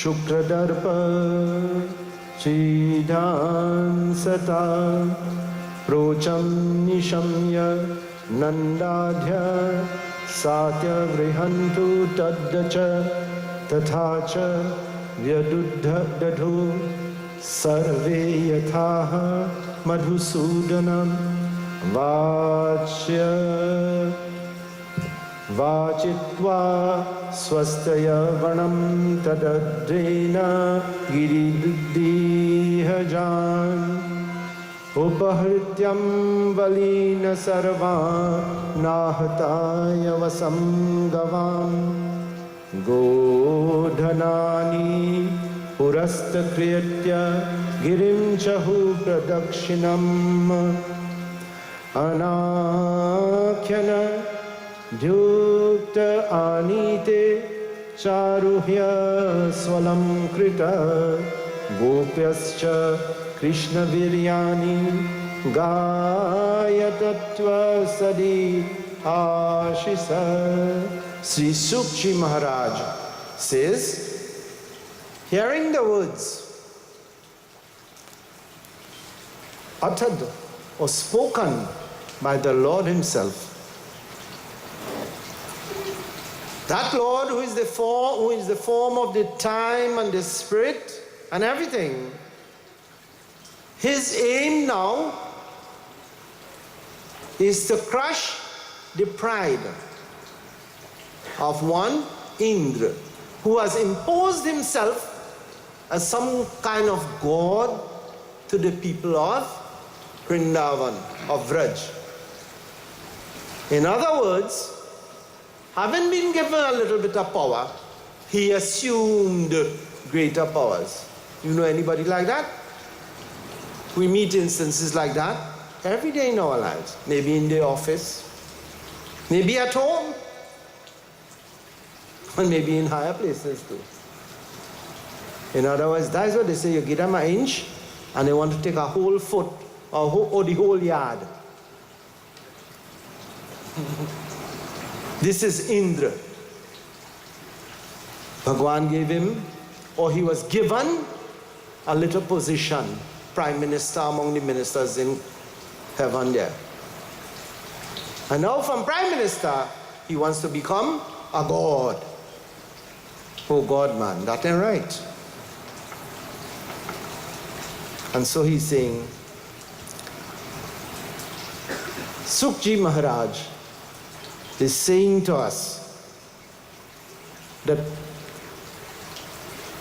शुक्रदर्प चिदांसता प्रोचं निशम्य नन्दाध्य सात्यवृहन्तु तद्च तथा च व्यदुद्धदधु सर्वे यथाः मधुसूदनं वाचित्वा स्वस्तयवनं तदद्रेण गिरिदुद्दीहजान् उपहृत्यं बलीन सर्वान् नाहताय वसं गवाम् गोधनानि पुरस्तकृत्य गिरिं चहु प्रदक्षिणम् अनाख्यन द्युक्त आनीते चारुह्य स्वलं कृत गोप्यश्च कृष्णवीर्याणि गायतत्वसदि Ashish. Sri Sukji Maharaj says, hearing the words uttered or spoken by the Lord himself, that Lord who is the form of the time and the spirit and everything, his aim now is to crush the pride of one Indra, who has imposed himself as some kind of god to the people of Vrindavan, of Vraj. In other words, having been given a little bit of power, he assumed greater powers. You know anybody like that? We meet instances like that every day in our lives. Maybe in the office, maybe at home, and maybe in higher places too. In other words, that's what they say, you give them an inch and they want to take a whole foot or the whole yard. This is Indra. Bhagwan gave him, or he was given, a little position, prime minister among the ministers in heaven there. And now from prime minister, he wants to become a god. Oh God, man, that ain't right. And so he's saying, Sukji Maharaj is saying to us that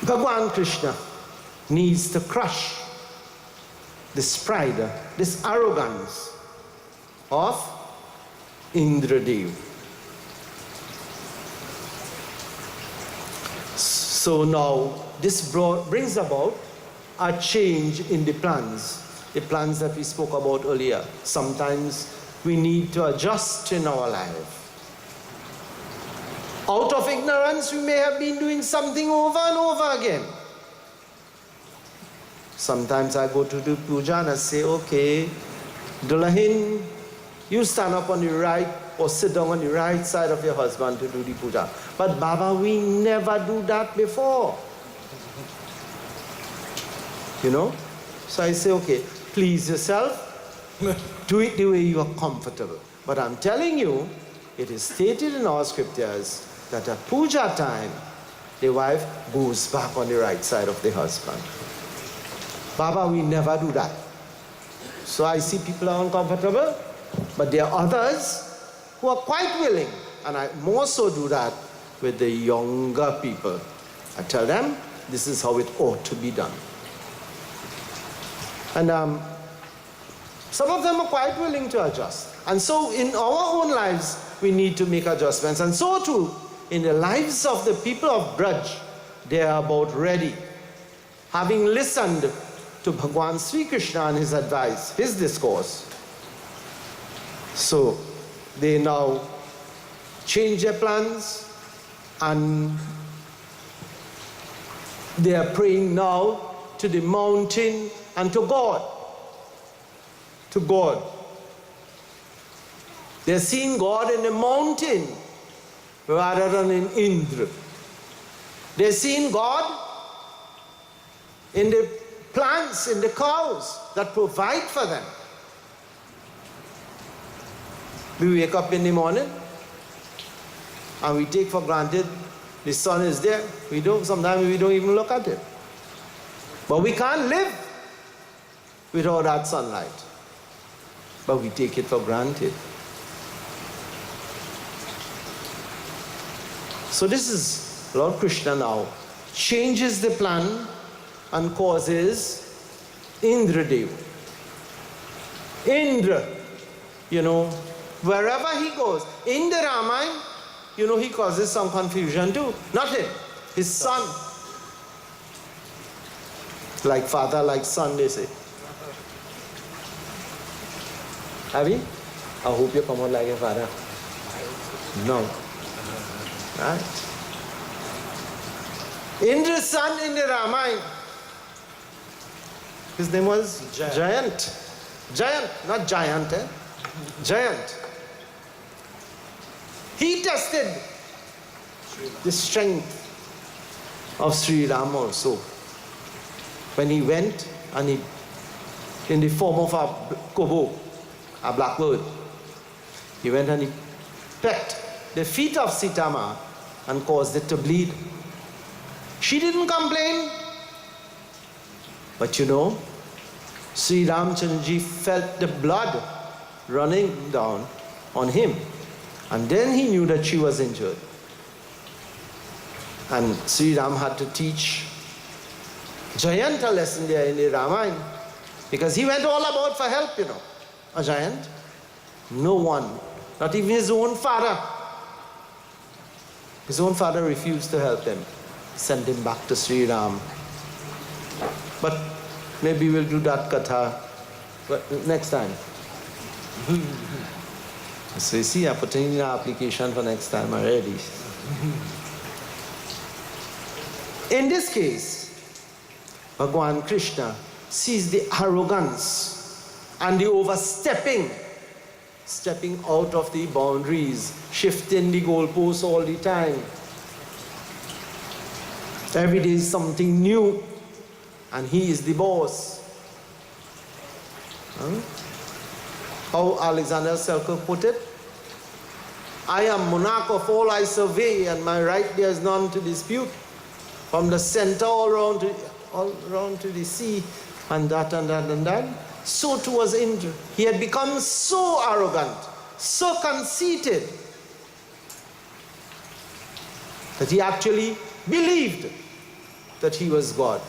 Bhagwan Krishna needs to crush this pride, this arrogance of Indradev. So now this brings about a change in the plans that we spoke about earlier. Sometimes we need to adjust in our life. Out of ignorance, we may have been doing something over and over again. Sometimes I go to do puja and I say, okay, Dulahin, you stand up on the right or sit down on the right side of your husband to do the puja. But Baba, we never do that before. You know? So I say, okay, please yourself, do it the way you are comfortable. But I'm telling you, it is stated in our scriptures that at puja time, the wife goes back on the right side of the husband. Baba, we never do that. So I see people are uncomfortable, but there are others who are quite willing, and I more so do that with the younger people. I tell them, this is how it ought to be done. And some of them are quite willing to adjust. And so in our own lives, we need to make adjustments. And so too, in the lives of the people of Braj, they are about ready. Having listened to Bhagwan Sri Krishna and his advice, his discourse. So they now change their plans and they are praying now to the mountain and to God. To God. They're seeing God in the mountain rather than in Indra. They're seeing God in the plants, in the cows that provide for them. We wake up in the morning and we take for granted the sun is there. Sometimes we don't even look at it. But we can't live without that sunlight. But we take it for granted. So this is Lord Krishna now changes the plan and causes Indra Dev. Indra, wherever he goes, in the Ramayana, he causes some confusion too. Not him, his son. Like father, like son, they say. Have you? I hope you come out like a father. No. Right? Indra's son in the Ramayana, his name was Giant. Giant, not giant, Giant. He tested the strength of Sri Ram also. When he went and he, in the form of a kobo, a blackbird, he went and he pecked the feet of Sitama and caused it to bleed. She didn't complain. But Sri Ramchandraji felt the blood running down on him. And then he knew that she was injured. And Sri Ram had to teach Giant a lesson there in the Ramayana. Because he went all about for help, A giant. No one, not even his own father. His own father refused to help him. Sent him back to Sri Ram. But maybe we'll do that katha next time. So you see, I'm putting in an application for next time already. In this case, Bhagwan Krishna sees the arrogance and the overstepping, stepping out of the boundaries, shifting the goalposts all the time. Every day is something new, and he is the boss. How Alexander Selkirk put it? I am monarch of all I survey, and my right there is none to dispute. From the center all around to the sea, and that and that and that. So too was Indra. He had become so arrogant, so conceited, that he actually believed that he was God.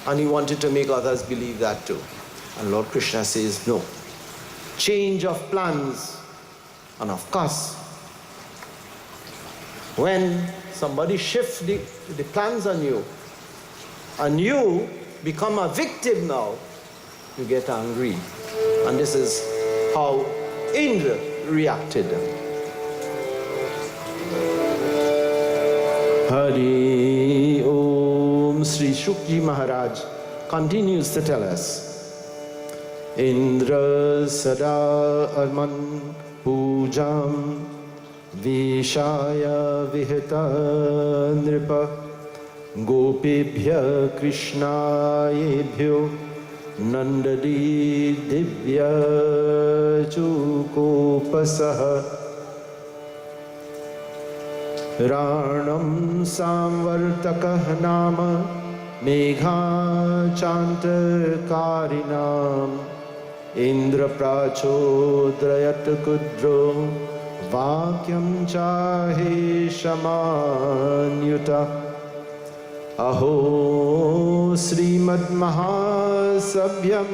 And he wanted to make others believe that too. And Lord Krishna says, no. Change of plans. And of course, when somebody shifts the plans on you, and you become a victim now, you get angry. And this is how Indra reacted. Hari Om. Sri Shukji Maharaj continues to tell us, Indra sada arman pujam vishaya vihita nripa gopibhya krishnayebhyo nandadi divya chukopasaha Ranam samvartakah nama megha chantakarinam Indra prachodrayat kudro vakyam chahe shamanyuta Aho Srimad Mahasabhyam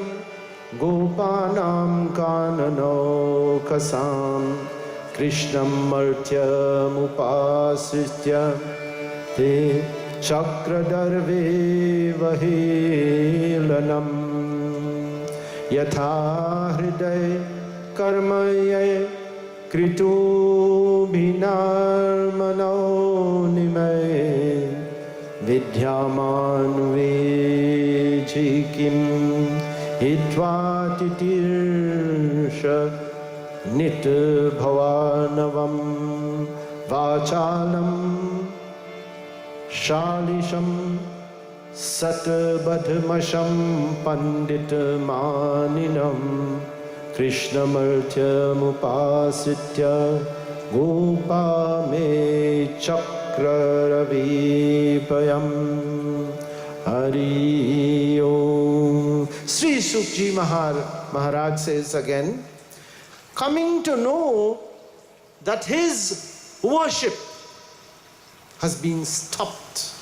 Gopanam Kanano Kasam Krishnam Martyam Upasritya Te Chakradarve Vahelanam Yatha Hriday Karmaye Kritu Bhinarmano Nimay Vidyaman Vejikim Hitva Titirsha Nit Bhavanavam Vachalam Shalisham Satbadhmasham Pandit Maninam Krishnamurtyamupasitya Gopa me Chakraravipayam Hari Om. Sri Sukji Maharaj says again, coming to know that his worship has been stopped,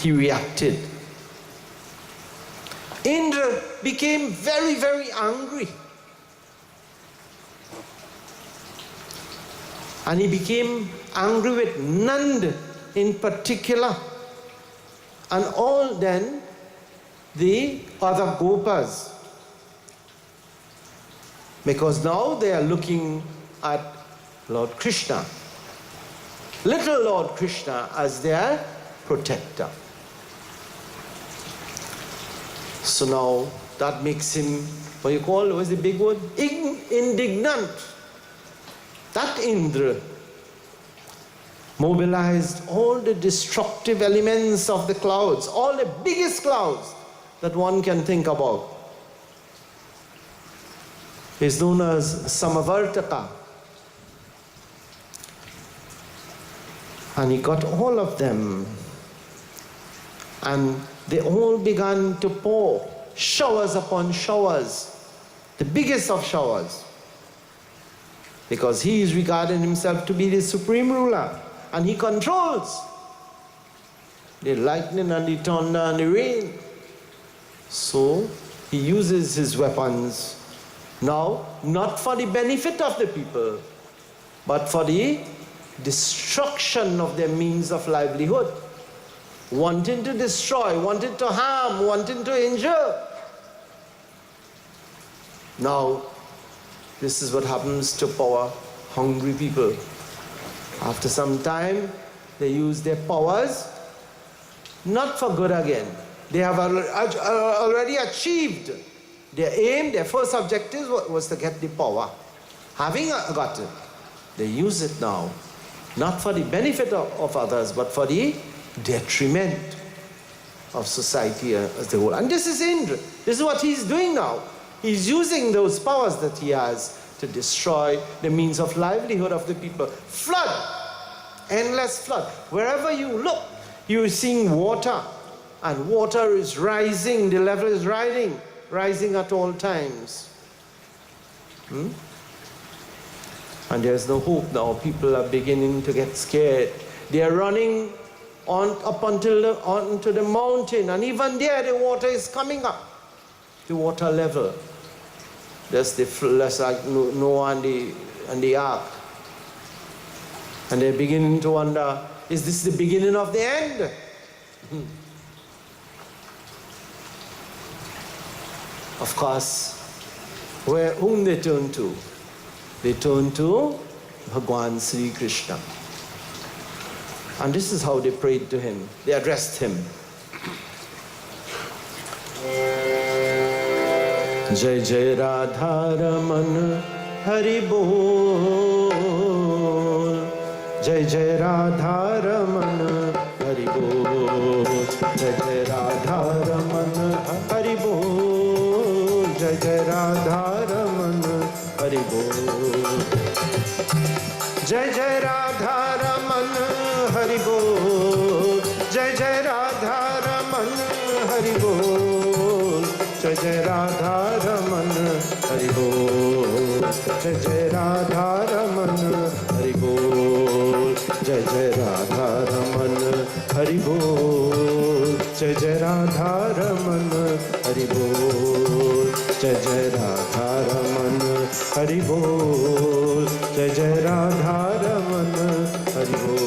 he reacted. Indra became very, very angry. And he became angry with Nand in particular. And all then the other Gopas. Because now they are looking at Lord Krishna, little Lord Krishna, as their protector. So now that makes him, what you call, what's the big word? Indignant. That Indra mobilized all the destructive elements of the clouds, all the biggest clouds that one can think about. Is known as Samavartaka. And he got all of them. And they all began to pour showers upon showers, the biggest of showers. Because he is regarding himself to be the supreme ruler. And he controls the lightning and the thunder and the rain. So he uses his weapons now, not for the benefit of the people, but for the destruction of their means of livelihood. Wanting to destroy, wanting to harm, wanting to injure. Now, this is what happens to power-hungry people. After some time, they use their powers not for good again. They have already achieved their aim. Their first objective was to get the power. Having got it, they use it now, not for the benefit of others, but for the detriment of society as a whole. And this is Indra. This is what he's doing now. He's using those powers that he has to destroy the means of livelihood of the people. Flood, endless flood. Wherever you look, you're seeing water, and water is rising, the level is rising at all times. And there's no hope now. People are beginning to get scared. They are running up onto the mountain, and even there the water is coming up, the water level. That's like Noah and the ark. And they're beginning to wonder, is this the beginning of the end? Of course, whom they turn to? They turn to Bhagwan Sri Krishna. And this is how they prayed to him. They addressed him. Jai Jai Radha Raman Hari Bol. Jai Jai Radha Raman Hari Bol. Jai Jai Radha Raman Hari Bol. Jai Jai Radha Raman Hari Bol. Jai Jai Radha Raman Hari Bol. Jai Jai Radha Raman Hari Bol. Jai Jai Radha Raman Hari Bol. Jai Jai Radha Raman Hari Bol. Jai Jai Radha Raman Hari Bol. Jai Jai Radha Raman Hari Bol. Jai Jai Radha Raman Hari Bol. Jai Jai Radha Raman Hari Bol.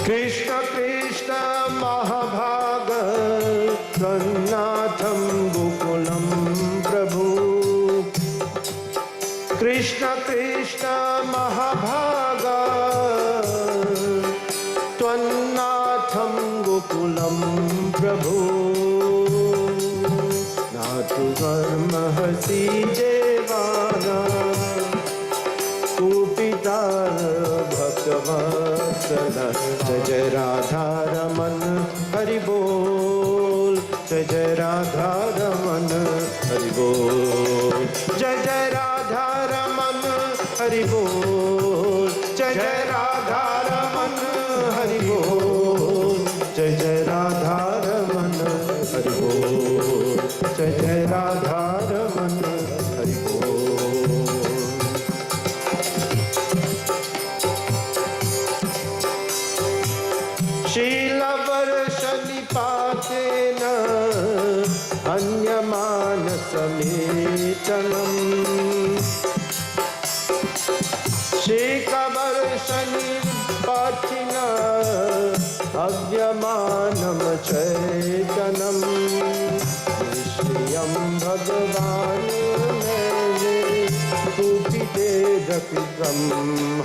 Krishna Krishna Mahabhaga Tvannatham Gokulam Prabhu. Krishna Krishna Mahabhaga Tvannatham Gokulam Prabhu. Natu Varmahasi Devana Kupita Ramlal Bhaktavatala, Jai Jai Radha Raman Hari Bol, Jai Jai Radha Raman Hari Bol, Jai Jai Radha Raman Hari Bol, Jai Jai Radha Raman Hari Bol, Jai Jai Radha Raman Hari Bol, Jai Jai Radha Raman Hari Bol. Shila Varshani Patena Anyamanasametanam Shika Varshani Patina Avyamanam Chaitanam Nishriyam Bhagavan Kupite Dakritam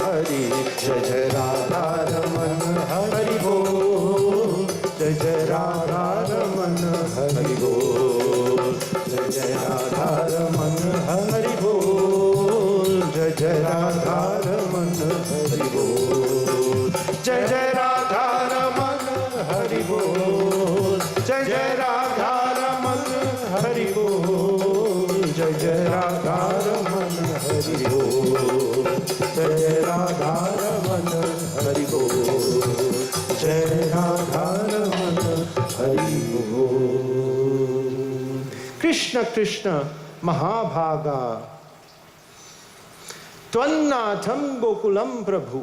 Hari Jai Jai Radha Raman Hari Bol, Jai Jai Radha Raman Hari Bol, Jai Jai Radha Raman Hari Bol, Jai Jai Radha Raman Hari Bol, Jai Jai Radha Raman Hari Bol, Jai Jai Radha Raman Hari Bol, Jai Jai Radha Raman Hari Bol, Jai Jai Radha Raman Hari Bol, Jai Radha Raman Hari Bol. Krishna Krishna Mahabhaga Tvannatham Gokulam Prabhu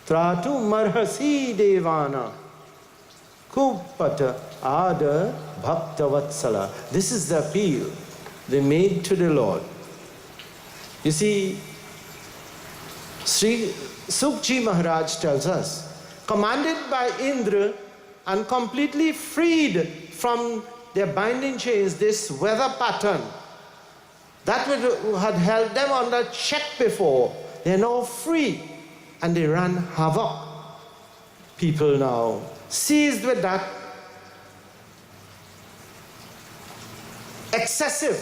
Tratu Marhasi Devana Kupata Ada Bhaktavatsala. This is the appeal they made to the Lord. You see, Sri Sukji Maharaj tells us, commanded by Indra and completely freed from their binding chains, this weather pattern that had held them under check before, they're now free and they ran havoc. People now seized with that excessive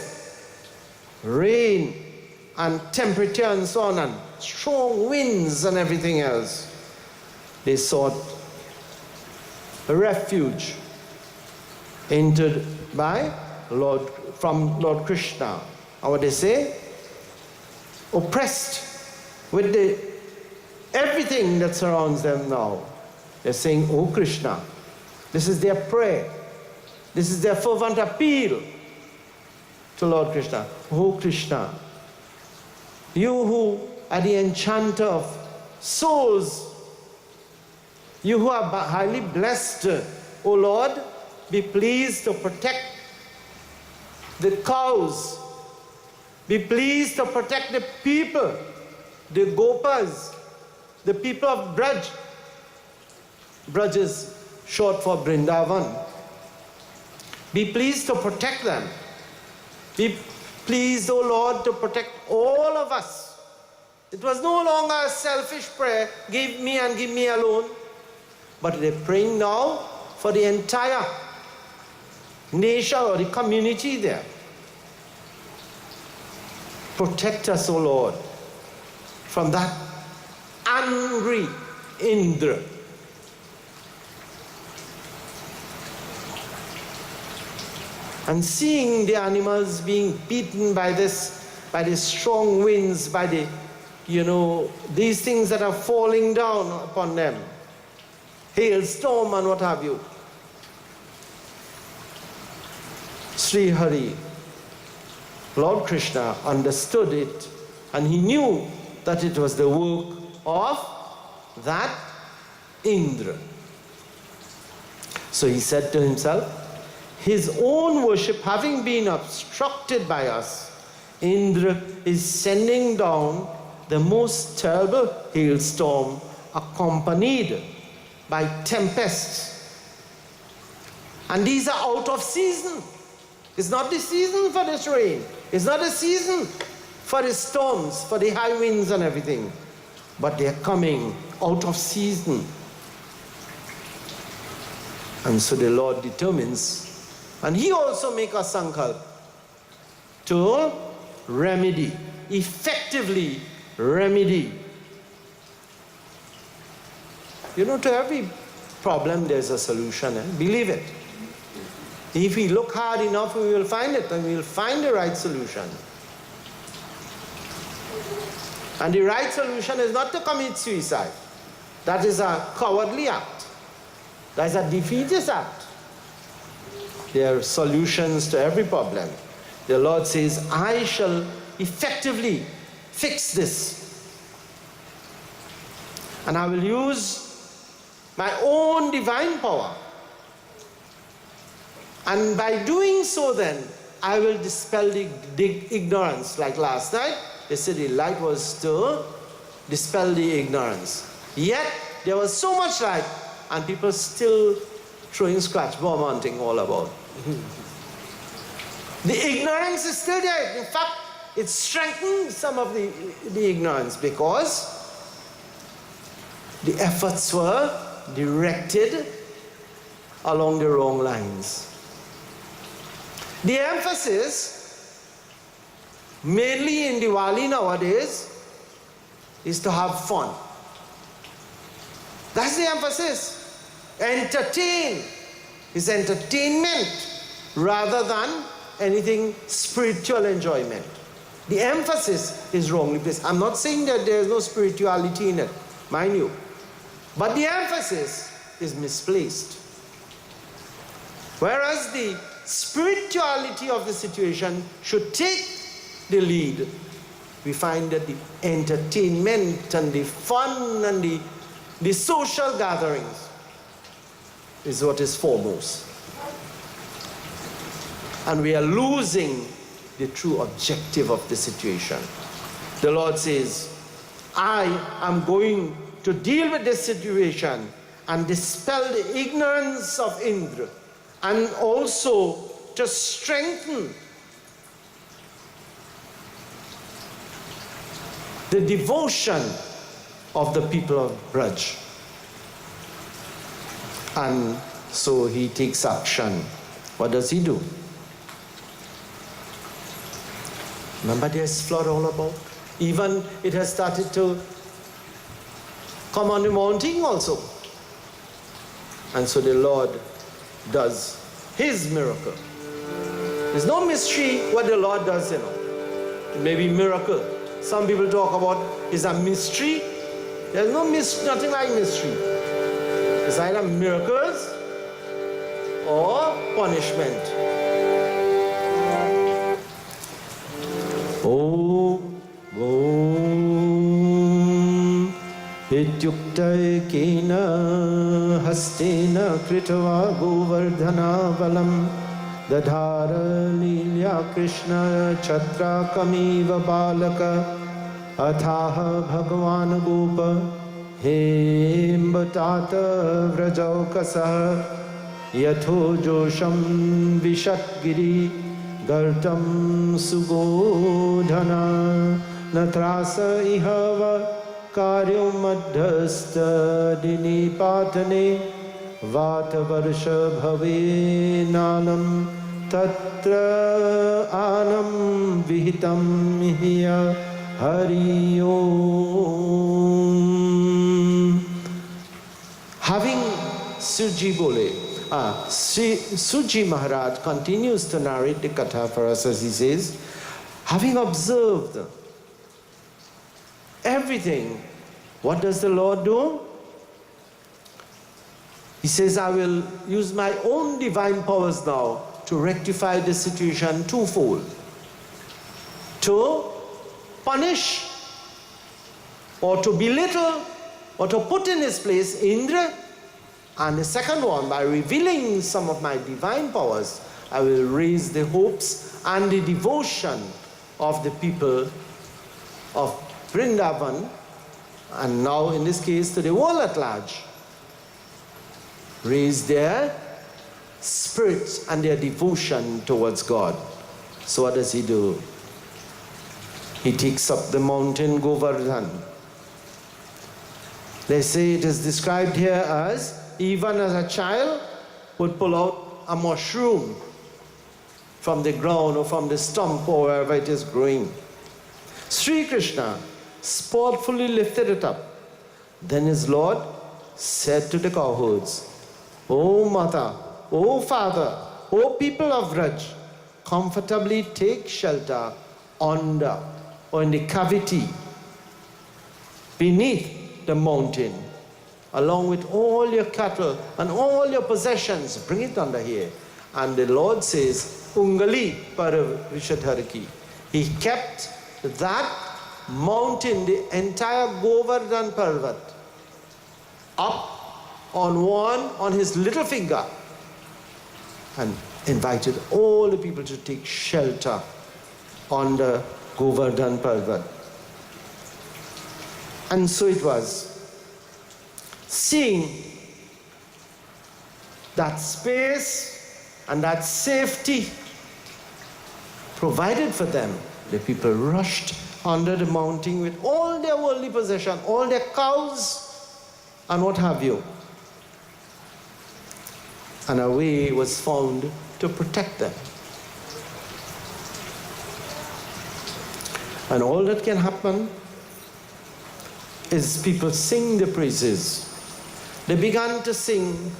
rain and temperature and so on, and strong winds and everything else, they sought a refuge entered by from Lord Krishna. Or what they say, oppressed with everything that surrounds them now. They're saying, "Oh Krishna," this is their prayer. This is their fervent appeal to Lord Krishna. "Oh Krishna, you who are the enchanter of souls, you who are highly blessed, O Lord, be pleased to protect the cows. Be pleased to protect the people, the Gopas, the people of Braj." Braj is short for Vrindavan. Be pleased to protect them. Be pleased, O Lord, to protect all of us. It was no longer a selfish prayer, give me and give me alone. But they're praying now for the entire nation or the community there. Protect us, O Lord, from that angry Indra. And seeing the animals being beaten by the strong winds, by the, these things that are falling down upon them, hailstorm and what have you. Sri Hari, Lord Krishna, understood it, and he knew that it was the work of that Indra. So he said to himself, his own worship having been obstructed by us, Indra is sending down the most terrible hailstorm accompanied by tempests. And these are out of season. It's not the season for this rain. It's not the season for the storms, for the high winds and everything. But they're coming out of season. And so the Lord determines, and he also makes a sankalp to remedy, effectively remedy. You know, to every problem there's a solution, and believe it. If we look hard enough, we will find it, and we will find the right solution. And the right solution is not to commit suicide. That is a cowardly act. That is a defeatist act. There are solutions to every problem. The Lord says, I shall effectively fix this. And I will use my own divine power. And by doing so then, I will dispel the ignorance. Like last night, they said the light was to dispel the ignorance. Yet, there was so much light, and people still throwing scratch bomb hunting all about. The ignorance is still there. In fact, it strengthened some of the ignorance, because the efforts were directed along the wrong lines. The emphasis, mainly in Diwali nowadays, is to have fun. That's the emphasis. Entertain is entertainment rather than anything spiritual enjoyment. The emphasis is wrongly placed. I'm not saying that there is no spirituality in it, mind you. But the emphasis is misplaced. Whereas the spirituality of the situation should take the lead, we find that the entertainment and the fun and the social gatherings is what is foremost. And we are losing the true objective of the situation. The Lord says, I am going to deal with this situation and dispel the ignorance of Indra, and also to strengthen the devotion of the people of Braj. And so he takes action. What does he do? Remember, there's flood all about. Even it has started to come on the mountain also. And so the Lord does his miracle. There's no mystery what the Lord does, you know. It may be miracle. Some people talk about is a mystery. There's no nothing like mystery. It's either miracles or punishment. Ityukta kena hastena kritva govardhana valam dadhara lilya krishna chatra kamiva balaka athaha bhagwan gopa hembatata vrajaukasah yatho josham vishatgiri gartam sugodhana natrasa ihava Karyum madhasta dinipatane vatavarsha bhave nanam tatra anam vihitam hiya hari om. Having Suji Bole, Suji Maharaj continues to narrate the katha for us as he says, having observed everything, what does the Lord do? He says, I will use my own divine powers now to rectify the situation twofold. To punish or to belittle or to put in his place Indra, and the second one, by revealing some of my divine powers, I will raise the hopes and the devotion of the people of Vrindavan, and now in this case to the world at large. Raise their spirits and their devotion towards God. So what does he do? He takes up the mountain Govardhan. They say it is described here as, even as a child would pull out a mushroom from the ground or from the stump or wherever it is growing. Sri Krishna sportfully lifted it up. Then his Lord said to the cowherds, O mother, O father, O people of Vraj, comfortably take shelter under or in the cavity beneath the mountain, along with all your cattle and all your possessions. Bring it under here. And the Lord says, Ungali Paravishadharaki. He kept that mountain, the entire Govardhan Parvat, up on his little finger, and invited all the people to take shelter on the Govardhan Parvat. And so it was. Seeing that space and that safety provided for them, the people rushed under the mountain with all their worldly possession, all their cows and what have you. And a way was found to protect them. And all that can happen is people sing the praises. They began to sing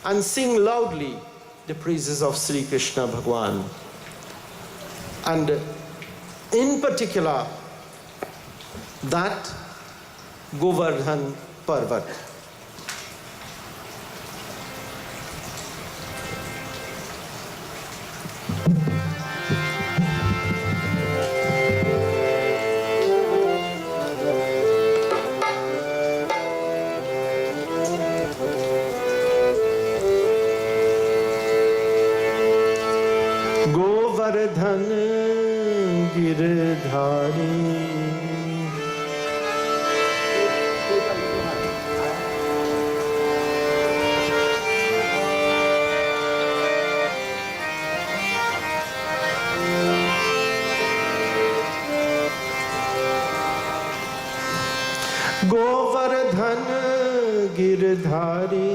and sing loudly the praises of Sri Krishna Bhagwan. And in particular, that Govardhan Parvat. Govardhan Girdhari. Govardhan Girdhari,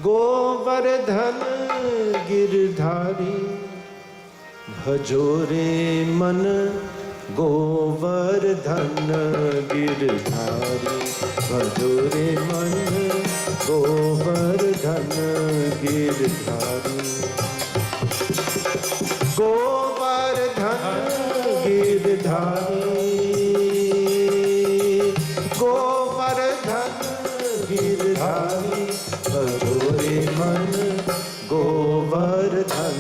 Govardhan Girdhari, Bhajore man Govardhan Girdhari, Bhajore man Govardhan Girdhari, Govardhan Girdhari. Bhajore man Govardhan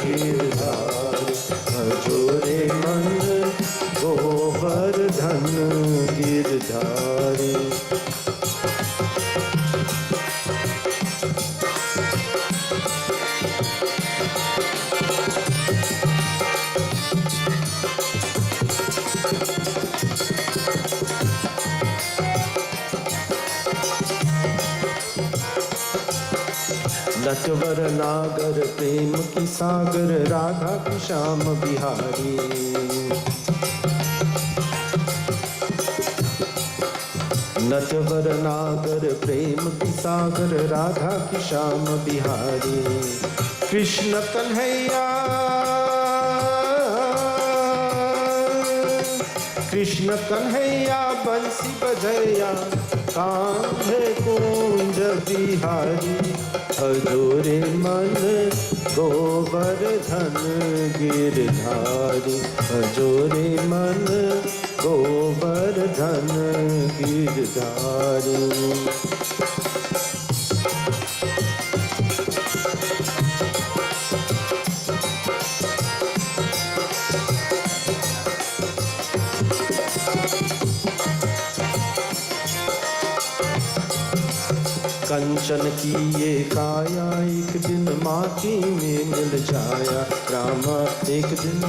Girdhari, Bhajore man Govardhan Girdhari. Natwar नागर प्रेम की सागर राधा की श्याम बिहारी, नटवर नागर प्रेम की सागर राधा की श्याम बिहारी, कृष्ण कन्हैया, कृष्ण कन्हैया बंसी बजैया कांधे कुंज बिहारी, भजोरे मन गोवर्धन गिरधारी, भजोरे मन गोवर्धन गिरधारी। कंचन की ये काया एक दिन माटी में मिल जाया, राम एक दिन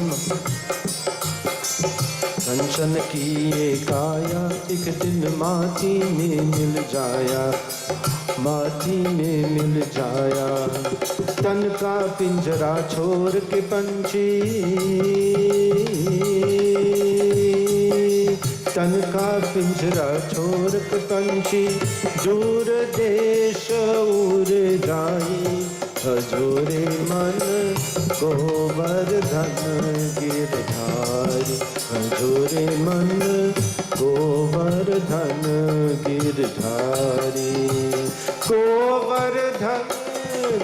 कंचन की ये काया एक दिन माटी में मिल जाया, माटी में मिल जाया। तन का पिंजरा छोड़ के पंछी, तन का पिंजरा छोड़ के पंछी दूर देश उड़ जाई, भजोरे मन गोवर्धन गिरधारी भजोरे मन गोवर्धन गिरधारी गोवर्धन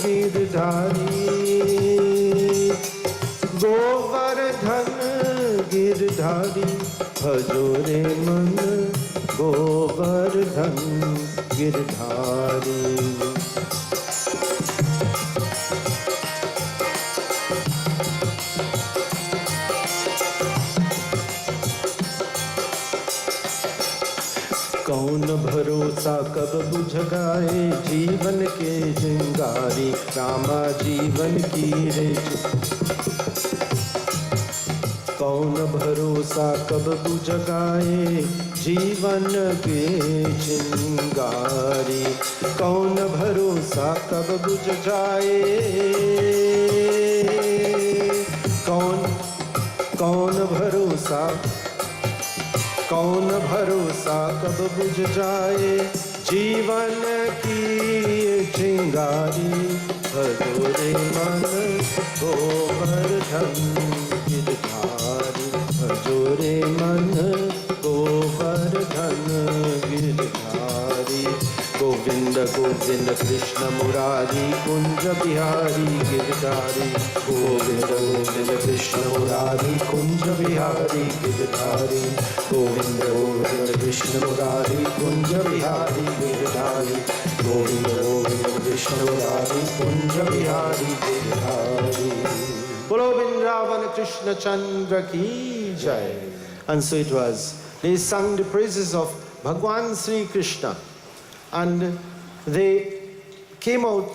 गिरधारी गोवर्धन गिरधारी भजोरे मन गोवर्धन गिरधारी कौन भरोसा कब बुझ गए जीवन के चिंगारी रामा जीवन की रे कौन भरोसा कब बुझ गए जीवन के चिंगारी कौन भरोसा कब बुझ जाए कौन भरोसा कब बुझ जाए जीवन की चिंगारी भजोरे मन गोवर्धन गिरधारी भजोरे मन गोवर्धन गिरधारी गोविंद गोविंद कृष्ण मुरारी कुंज बिहारी गिरधारी गोविंद गोविंद कृष्ण मुरारी कुंज बिहारी गिरधारी गोविंद गोविंद कृष्ण मुरारी कुंज बिहारी गिरधारी गोविंद गोविंद कृष्ण मुरारी कुंज बिहारी गिरधारी बोलो वृंदावन कृष्ण चंद्र की जय. And so it was. They sung the praises of Bhagwan Sri Krishna. And they came out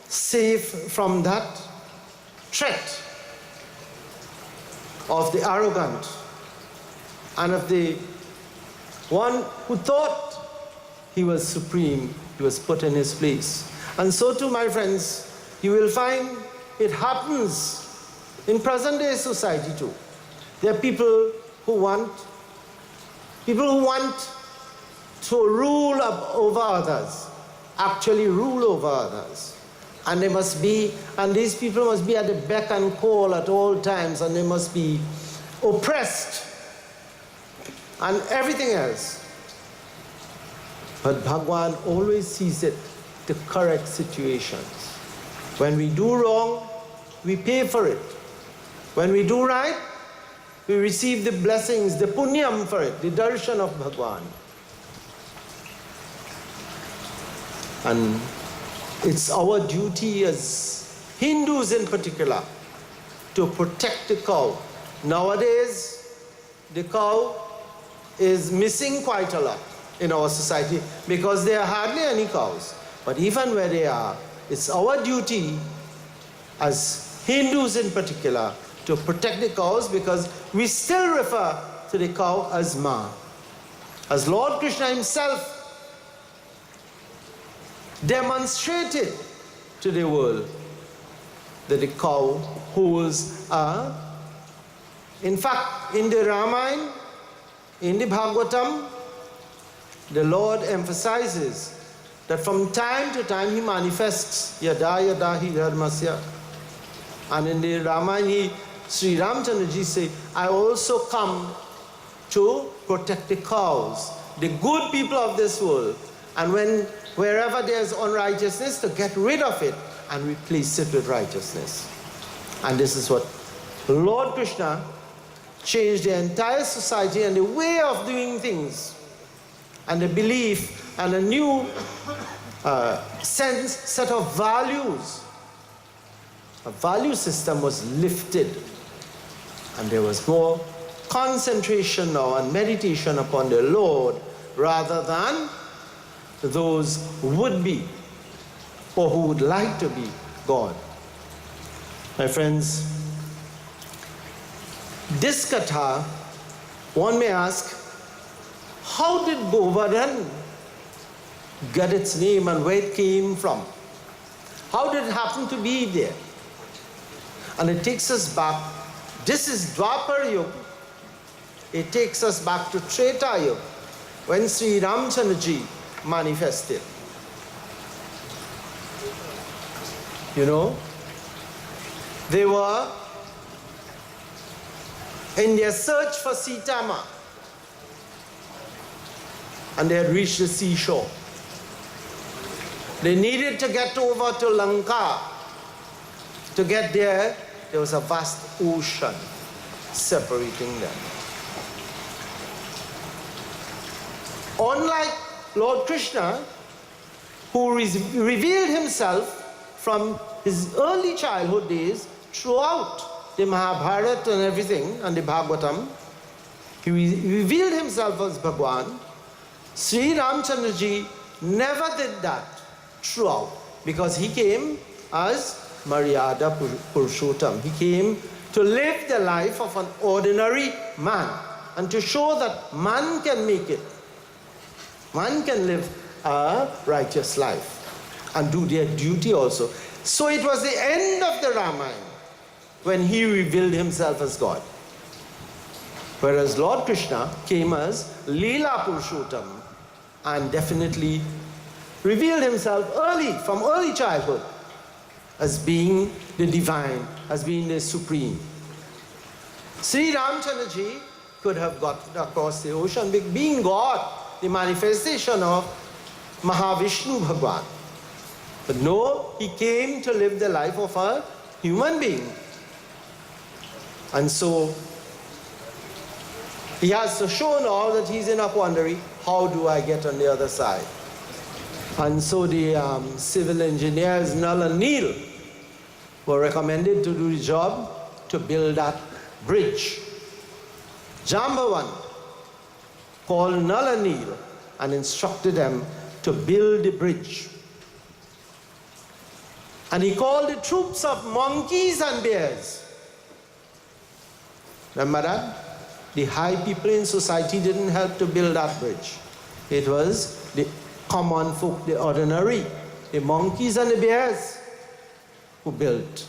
safe from that threat of the arrogant and of the one who thought he was supreme. He was put in his place. And so too, my friends, you will find it happens in present day society too. There are people who want to rule over others, actually rule over others. And these people must be at the beck and call at all times, and they must be oppressed and everything else. But Bhagwan always sees it to correct situations. When we do wrong, we pay for it. When we do right, we receive the blessings, the punyam for it, the darshan of Bhagwan. And it's our duty as Hindus in particular to protect the cow. Nowadays, the cow is missing quite a lot in our society because there are hardly any cows. But even where they are, it's our duty as Hindus in particular to protect the cows, because we still refer to the cow as Ma. As Lord Krishna himself demonstrated to the world that the cow holds a... In fact, in the Ramayana, in the Bhagavatam, the Lord emphasizes that from time to time he manifests yada yada hi dharmasya. And in the Ramayana, Sri Ramchandra ji says, I also come to protect the cows, the good people of this world. And wherever there's unrighteousness, to get rid of it and replace it with righteousness. And this is what Lord Krishna changed the entire society and the way of doing things, and the belief and a new set of values. A value system was lifted, and there was more concentration now and meditation upon the Lord rather than those who would be or who would like to be God. My friends, this katha, one may ask, how did Govardhan get its name and where it came from? How did it happen to be there? And it takes us back. This is Dwapar Yuga. It takes us back to Treta Yuga, when Sri Ramchandra ji manifested. You know, they were in their search for Sitama, and they had reached the seashore. They needed to get over to Lanka. To get there, there was a vast ocean separating them. Unlike Lord Krishna, who revealed himself from his early childhood days throughout the Mahabharata and everything, and the Bhagavatam, he revealed himself as Bhagwan. Sri Ramchandra Ji never did that throughout, because he came as Maryada Purushottam. He came to live the life of an ordinary man and to show that man can make it. Man can live a righteous life and do their duty also. So it was the end of the Ramayana when he revealed himself as God. Whereas Lord Krishna came as Leela Purushottam and definitely revealed himself from early childhood as being the divine, as being the supreme. Sri Ramchandra Ji could have got across the ocean, being God, the manifestation of Mahavishnu Bhagwan. But no, he came to live the life of a human being. And so he has to show now that he's in a quandary. How do I get on the other side? And so the civil engineers, Nal and Neel, were recommended to do the job to build that bridge. Jambavan called Nal and Neel and instructed them to build the bridge. And he called the troops of monkeys and bears. Remember that? The high people in society didn't help to build that bridge. It was the common folk, the ordinary, the monkeys and the bears who built.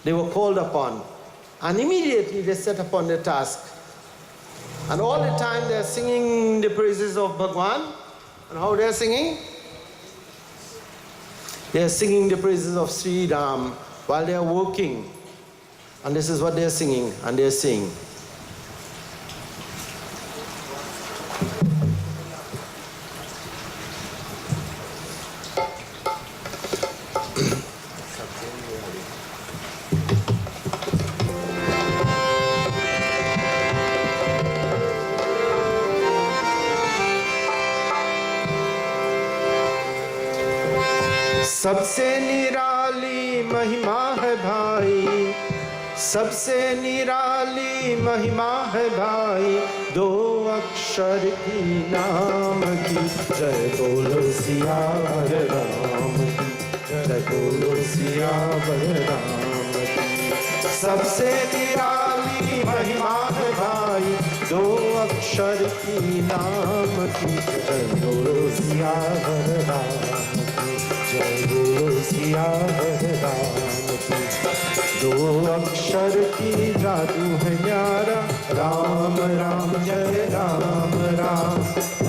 They were called upon, and immediately they set upon the task. And all the time they're singing the praises of Bhagwan. And how they're singing? They're singing the praises of Sri Ram while they're working. And this is what they're singing, and they're saying. सबसे निराली महिमा है भाई, सबसे निराली महिमा है भाई, दो अक्षर की नाम की, जय बोलो सियावर राम की, जय बोलो सियावर राम की। सबसे निराली महिमा है भाई, दो अक्षर की नाम की, जय बोलो सियावर राम की, जय बोलो सियावर राम की। दो अक्षर की जादू है न्यारा, राम राम जय राम राम,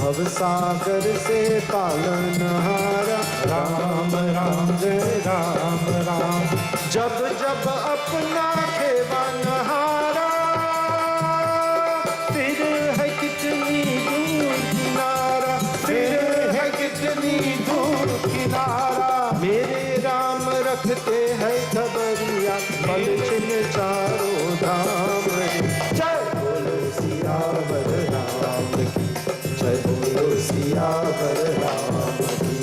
भव सागर से पालनहारा, राम राम जय राम राम। जब जब अपना खेवा नहारा, फिर है कितनी दूर किनारा, फिर है कितनी दूर किनारा। मेरे राम रखते हैं खबरिया, पल छिन चारों धाम। जय बोलो सियावर राम की, जय बोलो सियावर राम की।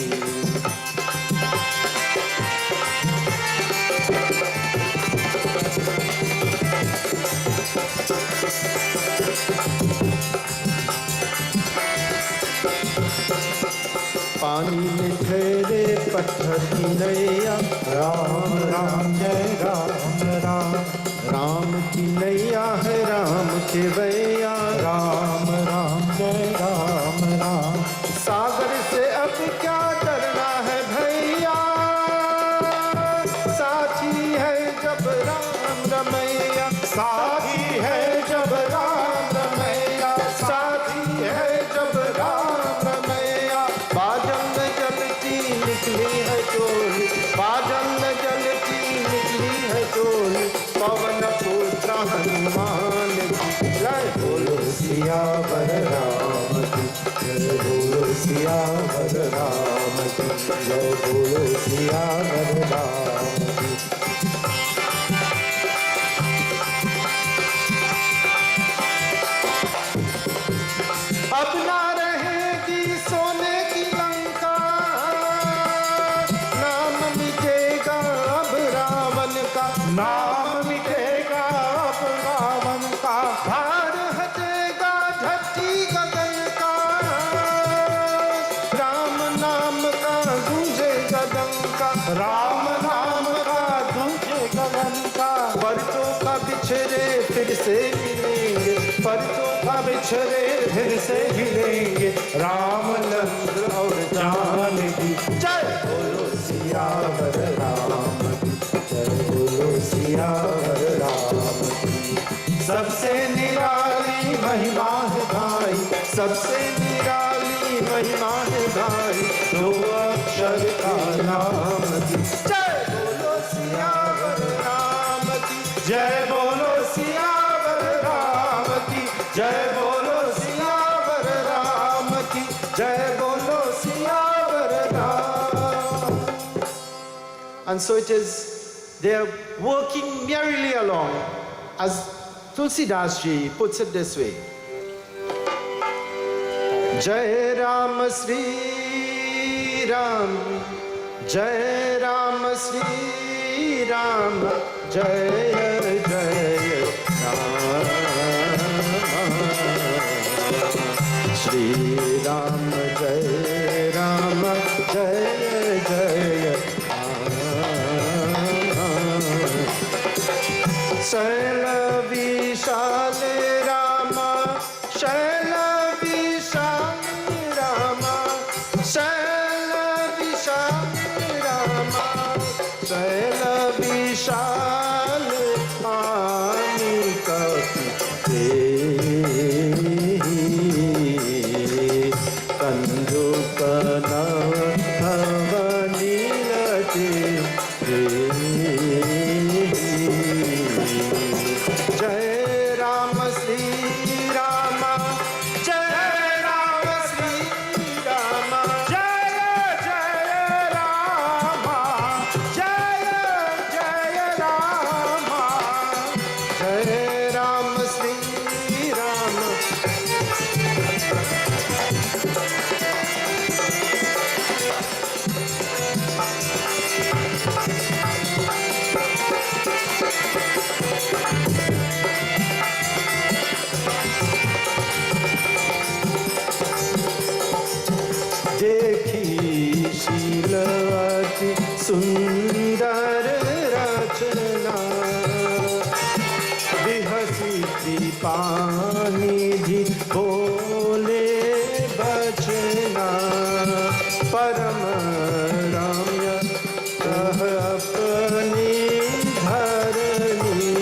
पानी में ठहरे पत्थर की नैया, राम राम जय राम राम, राम की नैया है राम के भैया, राम राम जय राम राम। सागर से अब क्या डरना है भैया, साथी है जब राम रमैया, साथी है जब राम रमैया, साथी है जब राम रमैया। बादल में जलती निकली है चोली, बादल में जलती पवन पुत्र हनुमान की जय बोलो सियावर राम की जय बोलो सियावर राम की जय बोलो सियावर राम की। अब ना रहेगी सोने की लंका, नाम मिटेगा अब रावण का, नाम मिटेगा अब रावण का, भार हटेगा धरती गगन का, राम नाम का गूंजेगा डंका, राम नाम का गूंजे गगन का। परतों का बिछड़े फिर से मिलेंगे, परतों का बिछड़े फिर से मिलेंगे राम लंग और जानकी जय बोलो सियावर राम की जय बोलो सियावर राम की। सबसे निराली महिमा है भाई, सबसे निराली महिमा है भाई, दो अक्षर का नाम की जय बोलो सियावर राम की जय बोलो सियावर राम की जय बोलो सियावर राम की जय बोलो सियावर Ram. And so it is, they are working merrily along, as Tulsidas ji puts it this way. Jai Ram Sri Ram, Jai Ram Sri Ram, Jai Jai Ram, Shri Ram Jai Ram, Jai Jai Shaila Vishal Rama, Shaila Vishal Rama, Shaila Vishal Rama, Shaila Vishal Ani Kapite Kanjupana Bhavani Late Jai Ram Sri Rama, Jai Ram Sri Rama, जय जय राम जय जय Ram Jai Ram Sri Rama. देखी शीलवती सुंदर रचना, विहसी पानी भी बोले बचना, परम रम्य कह अपनी धरनी,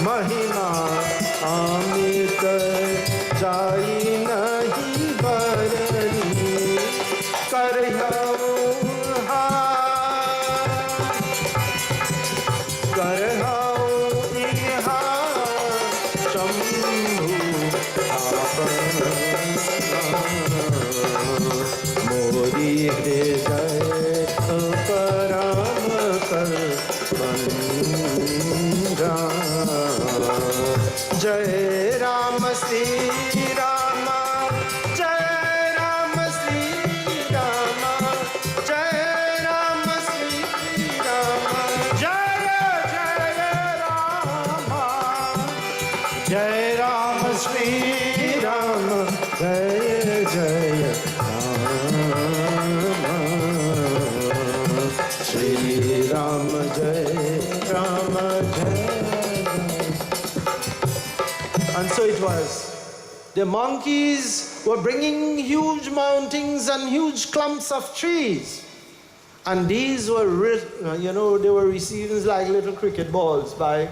महिमा अमित जाई नहीं बरनी, करहु इहा शंभु आपन, मोरी हृदय परम कर बंधा। जय राम श्री राम, जय राम श्री राम, जय राम श्री राम, जय जय राम जय राम श्री राम, जय जय राम, श्री राम जय राम जय। And so it was. The monkeys were bringing huge mountains and huge clumps of trees. And these were, they were receiving like little cricket balls by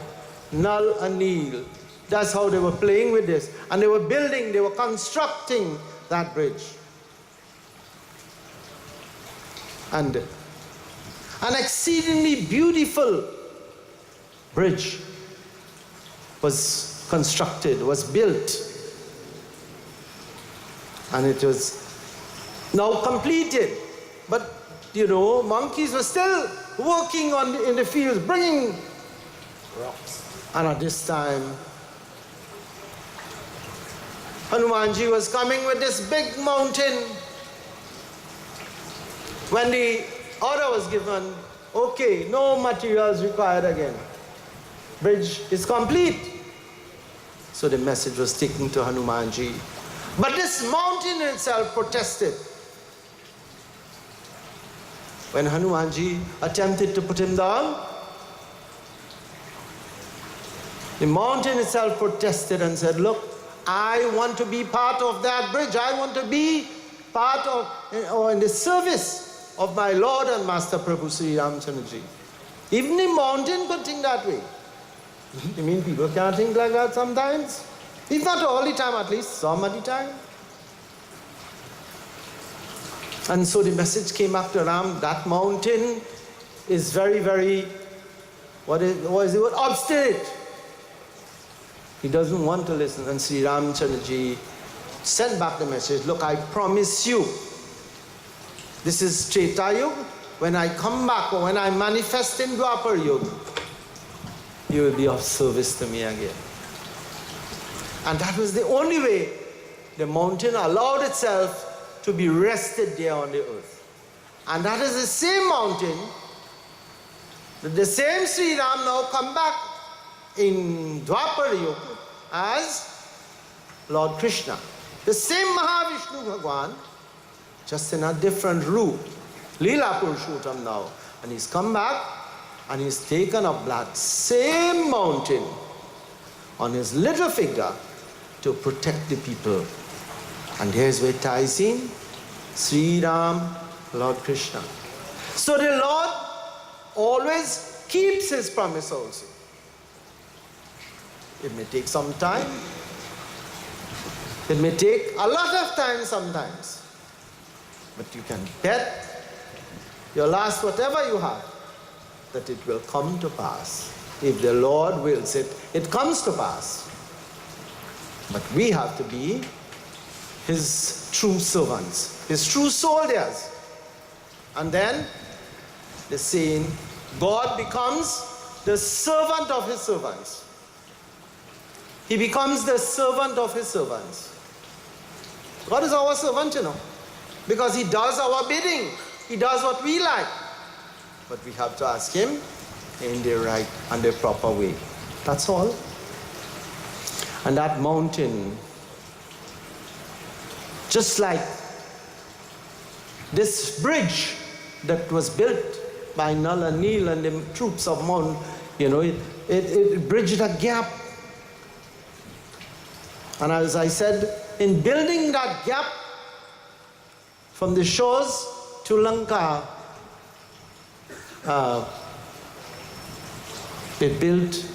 Nal and Neel. That's how they were playing with this. And they were building, they were constructing that bridge. And an exceedingly beautiful bridge was constructed, was built, and it was now completed. But monkeys were still working in the fields, bringing rocks. And at this time, Hanumanji was coming with this big mountain. When the order was given, okay, no materials required again. Bridge is complete. So the message was taken to Hanumanji. But this mountain itself protested. When Hanumanji attempted to put him down, the mountain itself protested and said, look, I want to be part of that bridge. I want to be part of, or in the service of my Lord and Master Prabhu Sri Ramchandraji. Even the mountain could think that way. You mean people can't think like that sometimes? If not all the time, at least some of the time. And so the message came back to Ram, that mountain is very, very, what is the word? Obstinate. He doesn't want to listen. And Sri Ramchandraji sent back the message, look, I promise you, this is Treta Yuga. When I come back, or when I manifest in Dwapar Yuga, you will be of service to me again. And that was the only way the mountain allowed itself to be rested there on the earth. And that is the same mountain that the same Sri Ram now come back in Dwapar Yuga as Lord Krishna. The same Mahavishnu Bhagwan, just in a different route. Leela Purushottam now. And he's come back and he's taken up that same mountain on his little finger to protect the people. And here's where it ties in. Sri Ram, Lord Krishna. So the Lord always keeps his promise also. It may take some time. It may take a lot of time sometimes. But you can bet your last whatever you have that it will come to pass. If the Lord wills it, it comes to pass. But we have to be his true servants, his true soldiers. And then the saying, God becomes the servant of his servants. He becomes the servant of his servants. God is our servant, because he does our bidding. He does what we like. But we have to ask him in the right and the proper way. That's all. And that mountain, just like this bridge that was built by Nal and Neel and the troops of Mount, it bridged a gap. And as I said, in building that gap from the shores to Lanka, it built.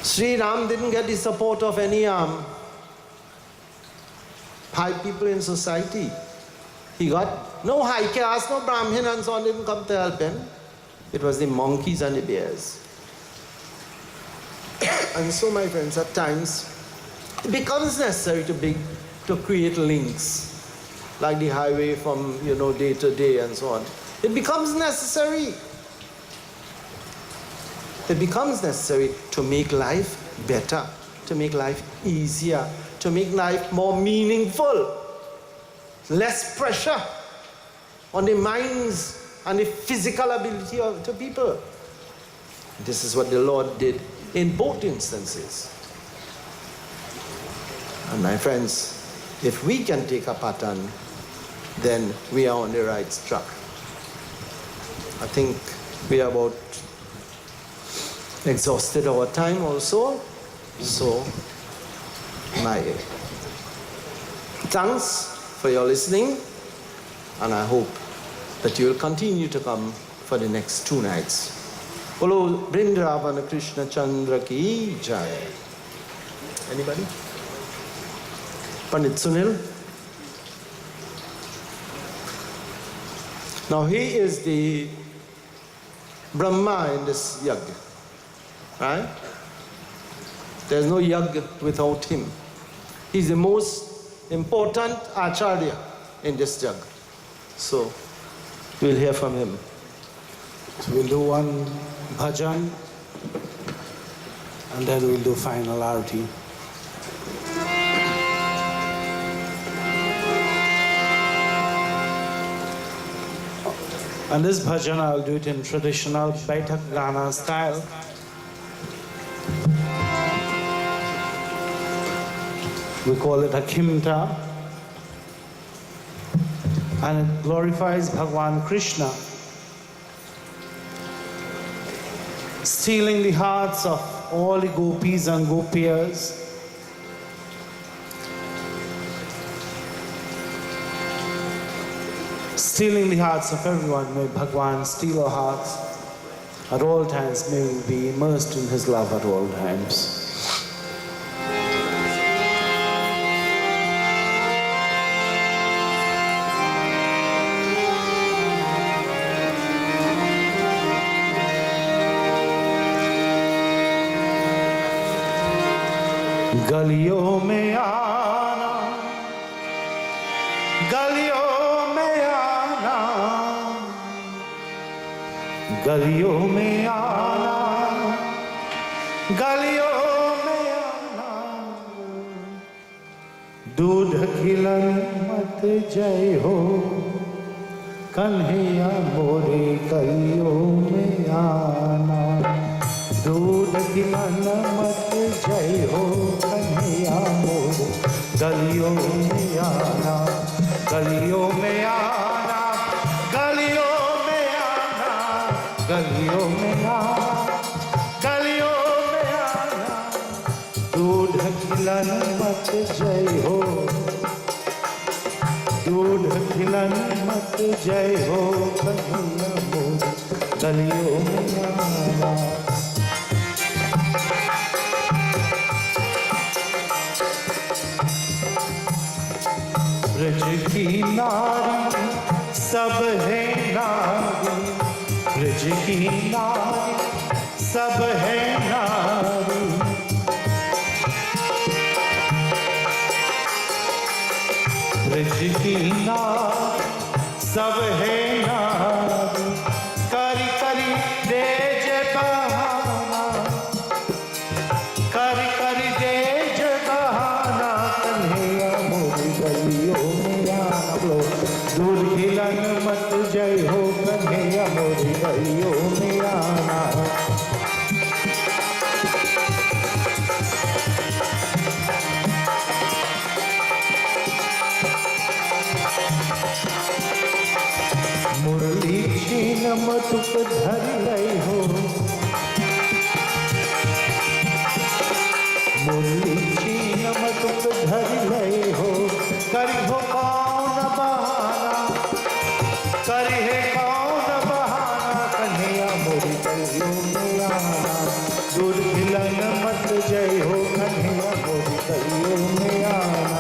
Sri Ram didn't get the support of any high people in society. He got no high caste, no Brahmin and so on didn't come to help him. It was the monkeys and the bears. And so, my friends, at times it becomes necessary to create links, like the highway from day to day and so on. It becomes necessary. It becomes necessary to make life better, to make life easier, to make life more meaningful, less pressure on the minds and the physical ability of the people. This is what the Lord did in both instances. And my friends, if we can take a pattern, then we are on the right track. I think we are about exhausted our time also. So, my thanks for your listening, and I hope that you will continue to come for the next 2 nights. Bolo Vrindavan Krishna Chandra ki jai. Anybody? Pandit Sunil? Now he is the Brahma in this yagna. Right? There's no yagna without him. He's the most important acharya in this jug. So we'll hear from him. So we'll do one bhajan and then we'll do final arati. And this bhajan I'll do it in traditional Baitak Gana style. We call it a Khimta. And it glorifies Bhagwan Krishna, stealing the hearts of all the gopis and gopiyas. Stealing the hearts of everyone. May Bhagwan steal our hearts at all times. May we be immersed in his love at all times. गलियों में आना, गलियों में आना, गलियों में आना, गलियों में आना, दूध खिलन मत जय हो कन्हैया मोरे गलियों में आना, दूध खिलन मत जय हो कन्हैया मोरे गलियों में आना, गलियों में आना, गलियों में आना, गलियों में आना, गलियों में आना, दूध खिलन मत जय हो, दूध खिलन मत जय हो कन्हैया मोरे गलियों में आना। ब्रज की नारी सब है नारी, ब्रज की नारी सब है नारी, ब्रज की नारी सब है नारी, करी करी दे जे बहाना, करी करी दे जे बहाना कन्हैया मोरी गलियों में आना। दूध खिलन मत जय हो कन्हैया मोरी गलियों में आना। मुरली छीन मधुक धर रही हो, मुरली छीन मधुक धर रही हो, करी हो कौन बहाना, करी है कौन बहाना कन्हैया मोरी गलियों में आना। दूध खिलन मत जय हो कन्हैया मोरी गलियों में आना।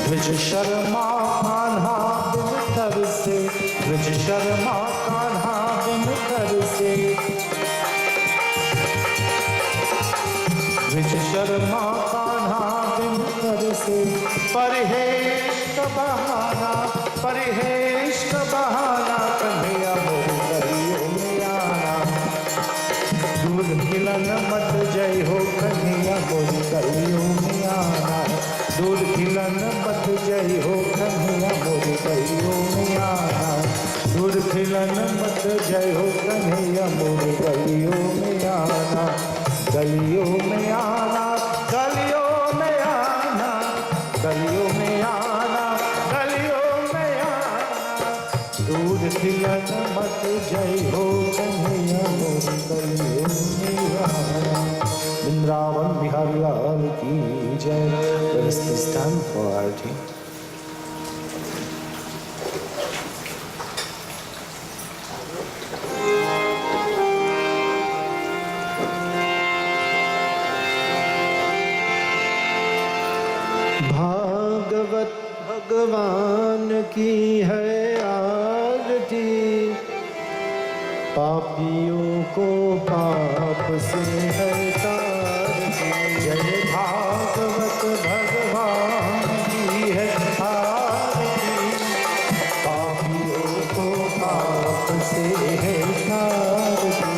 ब्रज शर्मा कान्हा बिन कर से, ब्रज शर्मा कान्हा बिन कर से, ब्रज शर्मा कान्हा बिन कर से, परहेश का बहाना, परहेश का बहाना कन्हैया मोरी गलियों में आना। दूध खिलन मत जय हो कन्हैया मोरी गलियों में आना। दूध खिलन मत जय हो कन्हैया मोरी गलियों में आना। दूध खिलन मत जय हो कन्हैया मोरी गलियों में आना। गलियों में आना, गलियों में आना, गलियों में आना, गलियों में आना। दूध खिलन मत जय हो कन्हैया मोरी गलियों में आना। वृंदावन बिहारी लाल की जय। Let's stand for arati. Bhagavat भगवान की है आरती, पापियों को पाप से है तारती। जय भागवत भगवान की है आरती, पापियों को पाप से है तारती।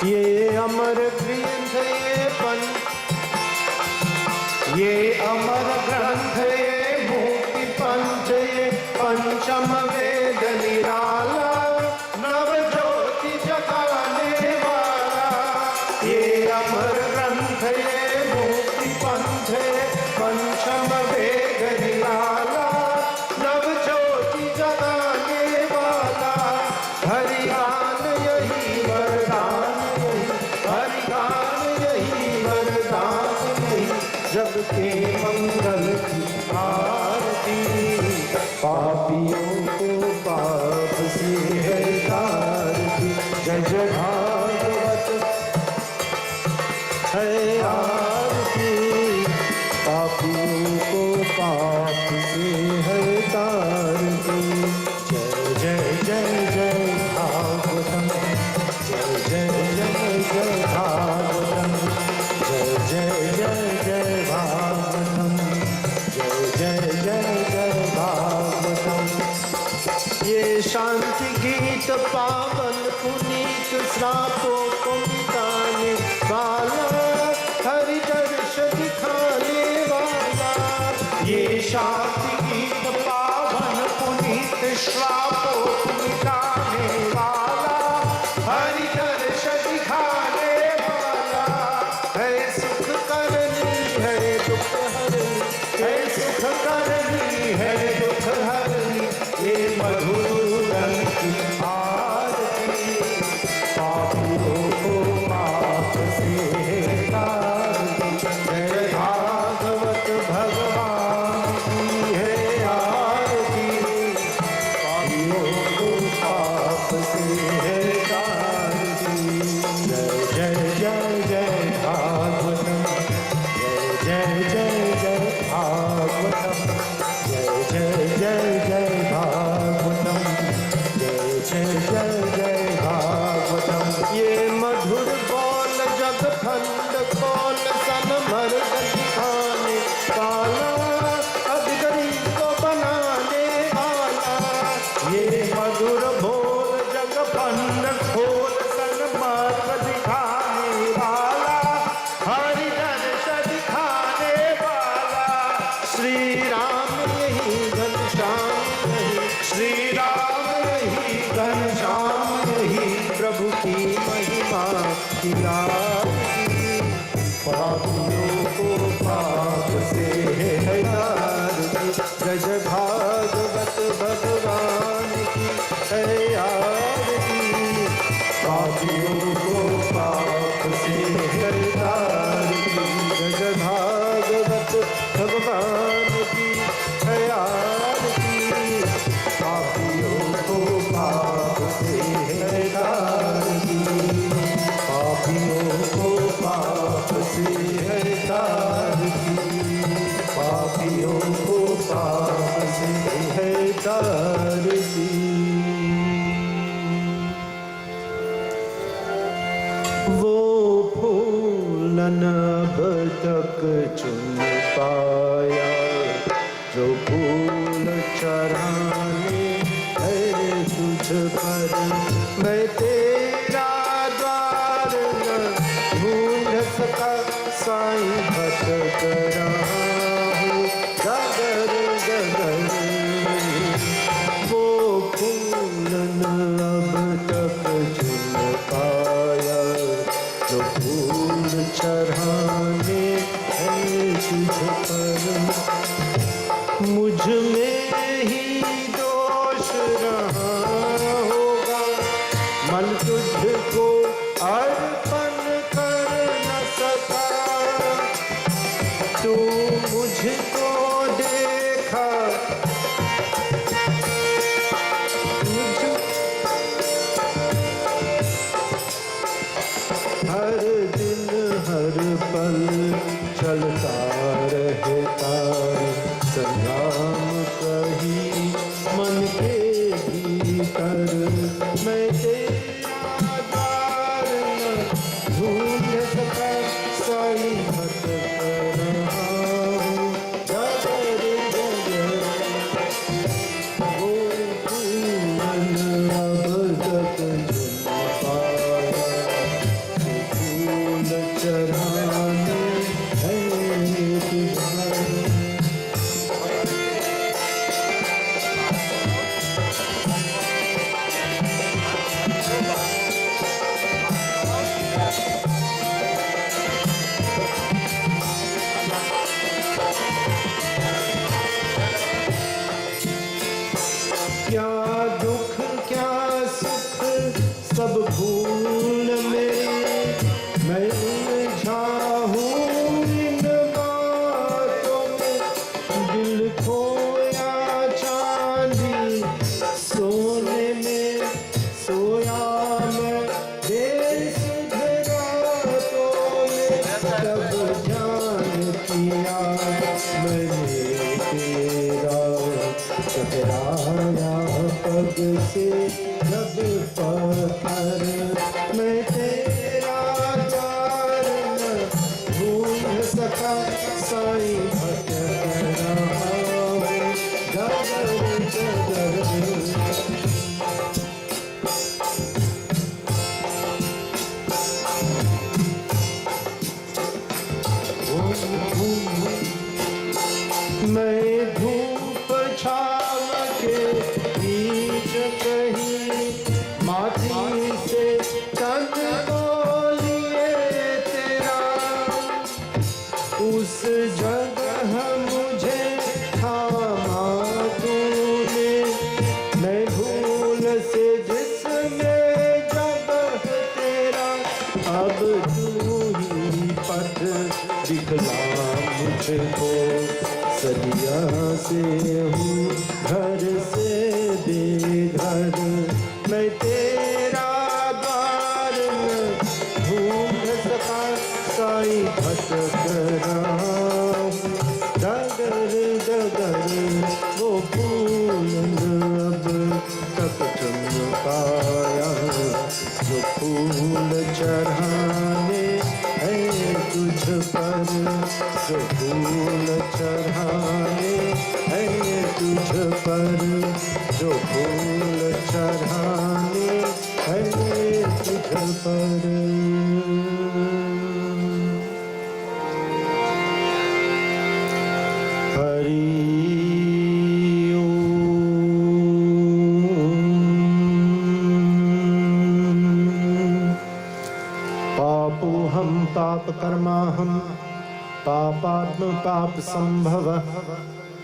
ये अमर ग्रंथ ये अमर ग्रंथ ये मुक्ति पंथ ये पंचम वेद निराला, नव ज्योति जगाने वाला। ये अमर ग्रंथ ये मुक्ति पंथ ये पंचम वेद निराला, नव ज्योति जगाने वाला। हरि गान यही वरदान, हरि गान यही वरदान, जग के मंगल की आरती। पापियों को पाप से है तारती। जय जय भागवत है आरती, पापियों को पाप से है तारती। जय जय जय जय भागवतम, जय जय जय जय भागवतम, जय जय जय जय भागवतम, जय जय जय जय भागवतम। ये शांति गीत पावन पुनीत श्रापों को मिटाने वाला, हरि दर्श दिखाने वाला। ये शांति गीत पावन पुनीत श्रापों को मिटाने वाला, हरि दर्श दिखाने वाला। है सुख करनी है दुख हरनी, है सुख करनी है दुख हरनी। ये मधुर रंग की आरती, पापियों को पाप से है तारती। जय भागवत भगवान की है आरती, पापियों को पाप से है तारती। जय जय जय जय भागवतम, जय जय जय भागवतम, जय जय जय जय भागवतम, जय जय जय जय भागवतम। ये मधुर बोल जग खंड खोल सन मर्द दिखाने वाला, अधगरी को बनाने वाला। ये मधुर बोल जग खंड खोल सन मर्द दिखाने वाला, हरि दर्श दिखाने वाला। श्री राम यही घनश्याम यही, श्री राम यही घनश्याम यही, प्रभु की महिमा की आरती। पापियों को पाप से है तारती। जय जय भागवत भगवान की है आरती, पापियों को पाप से है तारती। जय जय भागवत भगवान की है आरती, पापियों को पाप से है तारती। पापियों को पाप से है तारती, पापियों को पाप से है तारती। वो फूल नभ तक चुन पाया, जो फूल चढ़ाने है तुझ पर। मैं तेरा द्वार न ढूंढ सका, साईं भटक रहा हूँ गगर गगर। वो फूल अब तक चुन पाया, जो फूल चढ़ाने है तुझ पर। मुझ में ही दोष रहा होगा, मन तुझको अर्पण कर न सका। तू मुझको देखा करता रहता संग्राम कही मन के भीतर मैं तेरा द्वार न ढूंढ सका साई भटक रहा हूँ जगर जगर वो फूल अब तक जल पाया फूल चढ़ाने है तुझे क्या दुख क्या सुख सब भूल मेरे मैं उलझा हूँ इन बातों में दिल खोया चांदी सोने में सोया मैं बेसुध रातों में तब ध्यान किया मैंने तेरा टकराया पग से जब पत्थर मैं तेरा द्वार न ढूंढ सका साई भटक रहा हूँ जगर जगर मैं धूप छाव के बीच कहीं माटी से तन को लिए तेरा उस जगह मुझे थामा तूने मैं भूल से जिसमें जब तेरा अब तू ही पथ दिखला मुझको सदिया से हूँ घर से बेघर मैं तेरा द्वार न ढूंढ सका साई भटक रहा हूँ डगर डगर वो फूल अब तक चमकाया जो फूल चढ़ाने है तुझ पर जो फूल चढ़ाने है तुझ पर जो फूल चढ़ाने है तुझ पर पापोहम पाप कर्माहम पापात्म पाप संभव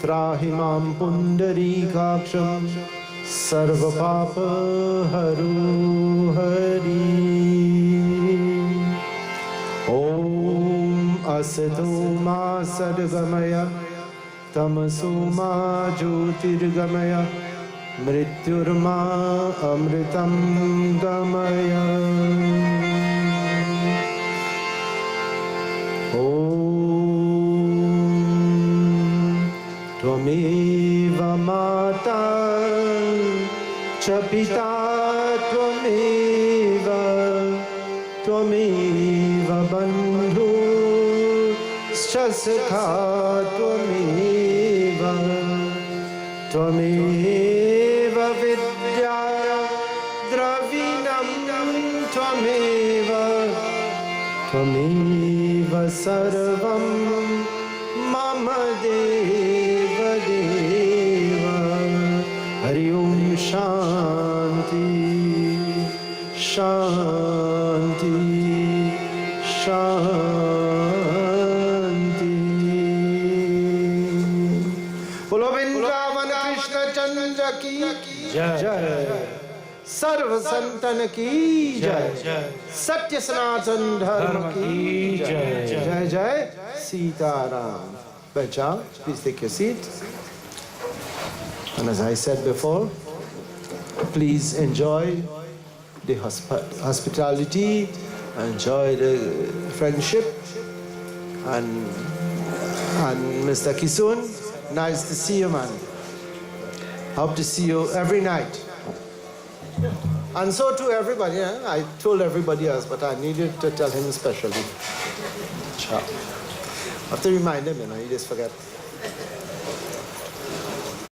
त्राहि मां पुंडरीकाक्षं सर्व पाप हरो हरि ओम असतो मा सद्गमय तमसो मा ज्योतिर्गमय मृत्युर्मा अमृतं गमय त्वमेव माता च पिता त्वमेव त्वमेव बन्धुश्च सखा त्वमेव त्वमेव विद्या द्रविणं त्वमेव त्वमेव सर्वं मम देव देव हरि ओम शांति शांति शांति बोलो वृंदावन कृष्ण चंद्र की जय सर्व संतन की जय सत्य सनातन धर्म की जय जय जय Sitaram Bacha, please take your seat. And as I said before, please enjoy the hospitality, enjoy the friendship, and And Mr. Kisun, nice to see you, man. Hope to see you every night. And so to everybody, I told everybody else, but I needed to tell him especially. Ciao. I have to remind him, he just forget.